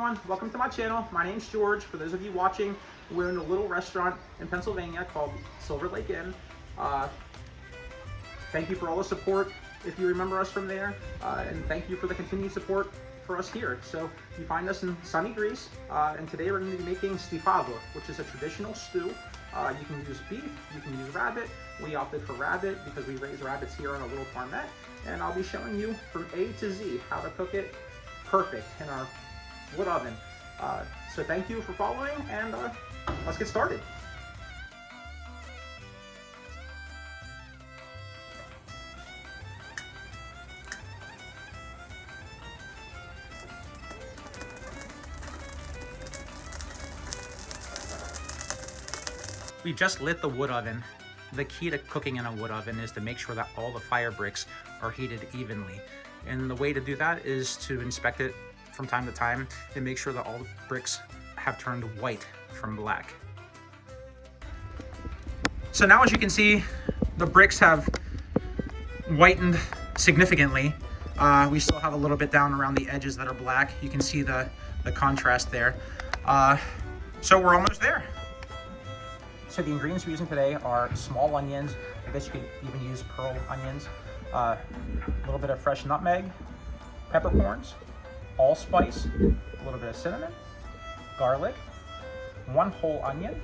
everyone, welcome to my channel. My name's George. For those of you watching, we're in a little restaurant in Pennsylvania called Silver Lake Inn. Thank you for all the support if you remember us from there, and thank you for the continued support for us here. So you find us in sunny Greece, and today we're going to be making stifado, which is a traditional stew. You can use beef, you can use rabbit. We opted for rabbit because we raise rabbits here on a little farmette, and I'll be showing you from A to Z how to cook it perfect in our wood oven. So thank you for following, and let's get started. We've just lit the wood oven. The key to cooking in a wood oven is to make sure that all the fire bricks are heated evenly. And the way to do that is to inspect it from time to time and make sure that all the bricks have turned white from black. So now, as you can see, the bricks have whitened significantly. We still have a little bit down around the edges that are black. You can see the contrast there. So we're almost there. So the ingredients we're using today are small onions. I guess you could even use pearl onions. A little bit of fresh nutmeg, peppercorns, allspice, a little bit of cinnamon, garlic, 1 whole onion.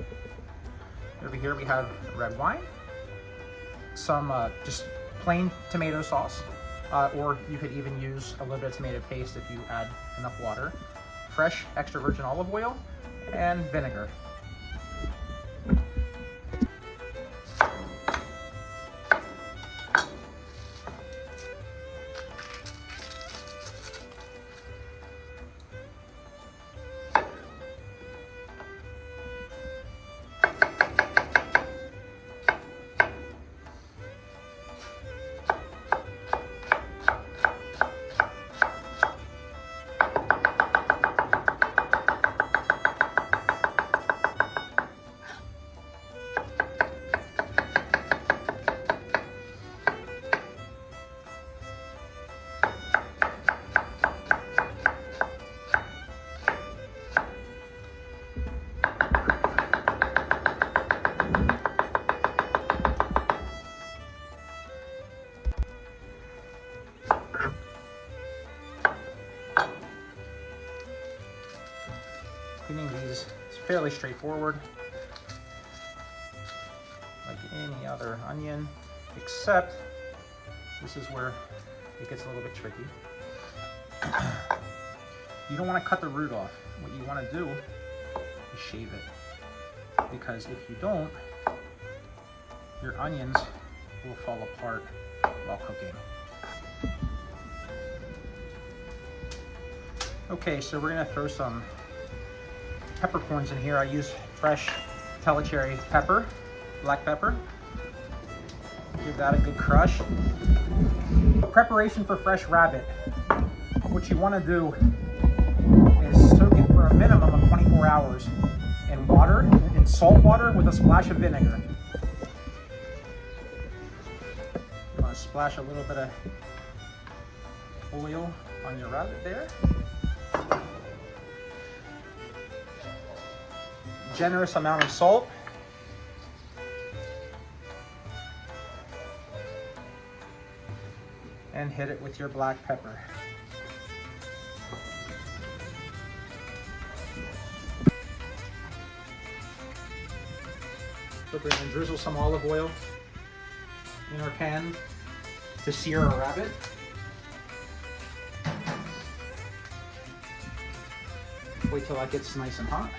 Over here we have red wine, some just plain tomato sauce, or you could even use a little bit of tomato paste if you add enough water, fresh extra virgin olive oil, and vinegar. Cleaning these is fairly straightforward, like any other onion, except this is where it gets a little bit tricky. You don't want to cut the root off. What you want to do is shave it, because if you don't, your onions will fall apart while cooking. Okay, so we're going to throw some peppercorns in here. I use fresh Telecherry pepper, black pepper. Give that a good crush. Preparation for fresh rabbit. What you want to do is soak it for a minimum of 24 hours in water, in salt water with a splash of vinegar. You want to splash a little bit of oil on your rabbit there. Generous amount of salt. And hit it with your black pepper. So we're going to drizzle some olive oil in our pan to sear our rabbit. Wait till that gets nice and hot.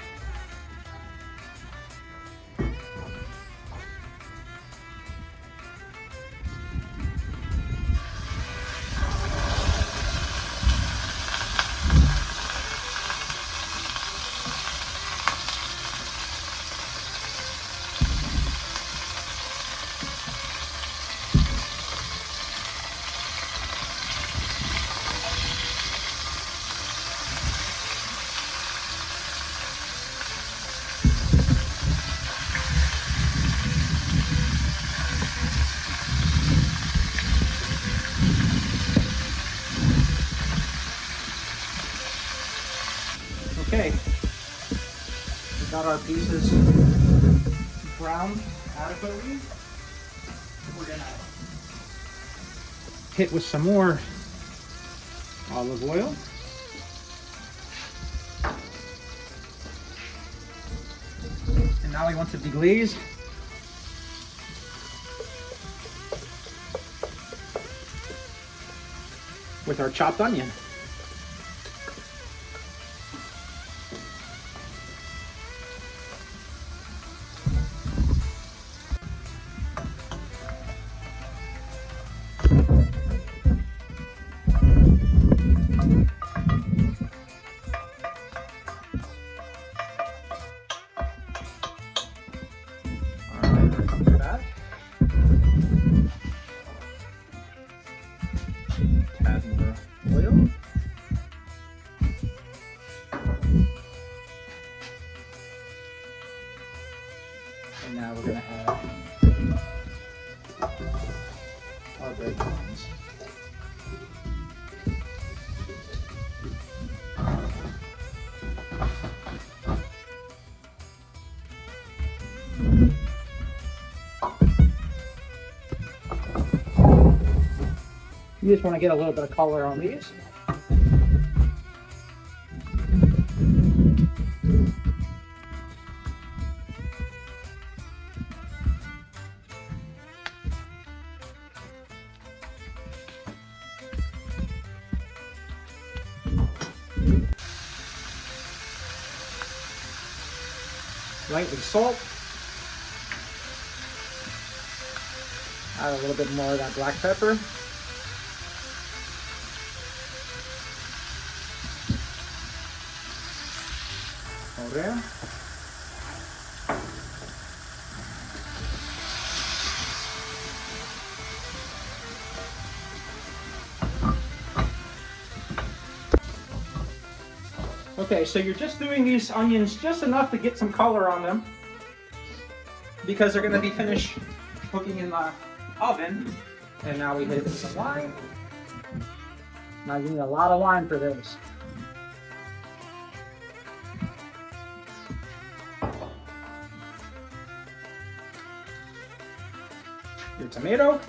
Okay, we got our pieces browned adequately. We're gonna hit with some more olive oil. And now we want to deglaze. With our chopped onion. That. Add more oil. And now we're going to add our breadcrumbs. You just want to get a little bit of color on these. Lightly salt. Add a little bit more of that black pepper. There. Okay, so you're just doing these onions just enough to get some color on them because they're going to be finished cooking in the oven. And now we hit it with some wine. Now you need a lot of wine for this. Your tomato.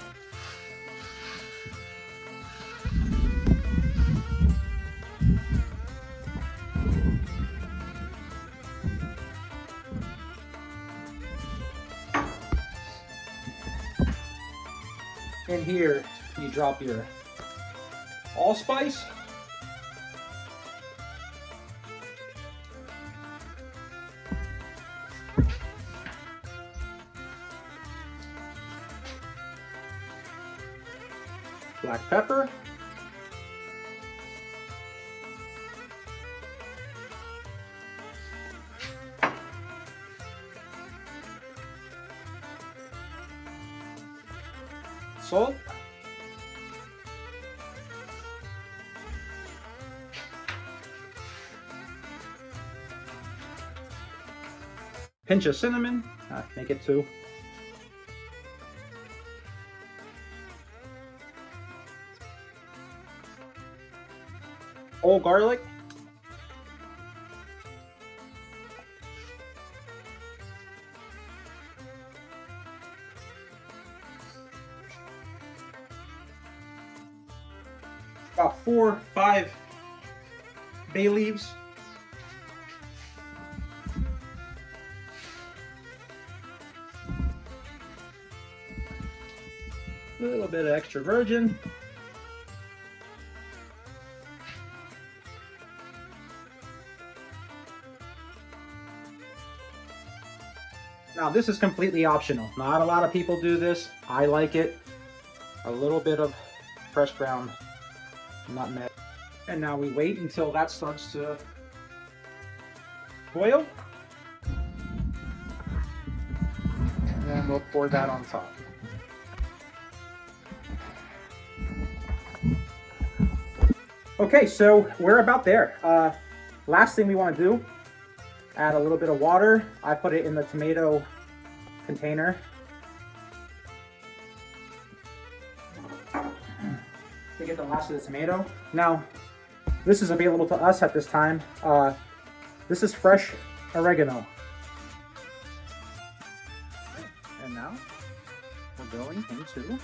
In here, you drop your allspice. Black pepper. Salt. Pinch of cinnamon. Make it 2. Whole garlic. About 4 or 5 bay leaves. A little bit of extra virgin. Now this is completely optional. Not a lot of people do this. I like it. A little bit of fresh ground nutmeg. And now we wait until that starts to boil. And then we'll pour that on top. Okay, so we're about there. Last thing we want to do, add a little bit of water. I put it in the tomato container. To get the last of the tomato. Now, this is available to us at this time. This is fresh oregano. And now we're going into the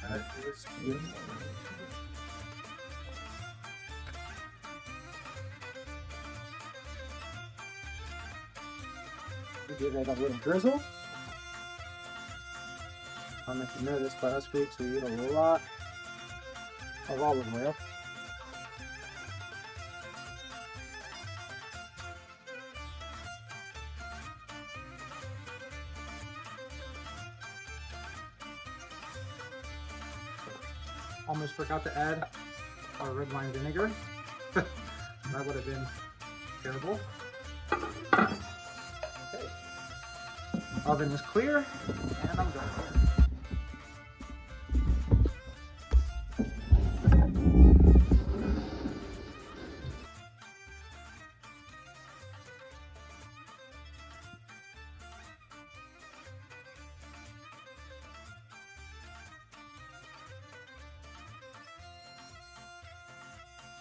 that is beautiful. We give it a little drizzle. I don't know if you know this, but us Greeks, we eat a lot of olive oil. Almost forgot to add our red wine vinegar. That would have been terrible. Okay. Oven is clear, and I'm done.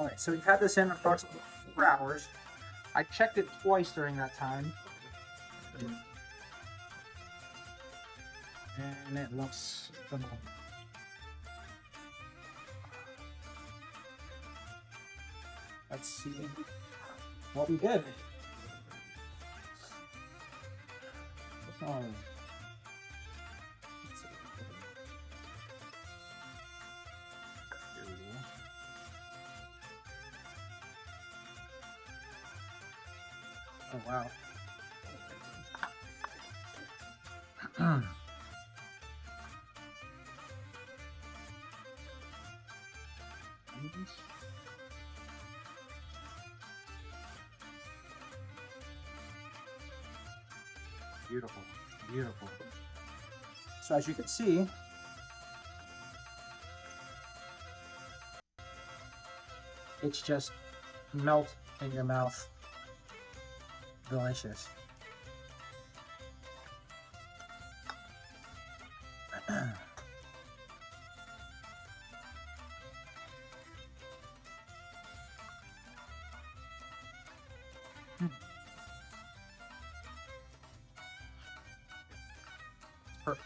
All right, so we've had this in approximately 4 hours. I checked it twice during that time. And it looks phenomenal. Let's see what we did. Oh. Oh wow. Beautiful, beautiful. So as you can see, it's just melt in your mouth. Delicious. Perfect.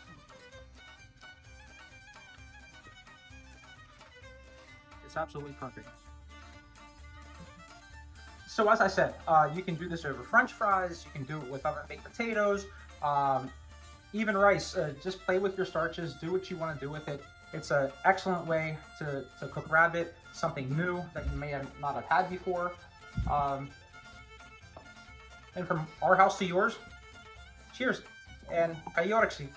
It's absolutely perfect. So as I said, you can do this over French fries, you can do it with other baked potatoes, even rice. Just play with your starches, do what you want to do with it. It's an excellent way to cook rabbit, something new that you may have not have had before. And from our house to yours, cheers, and kayoriksi.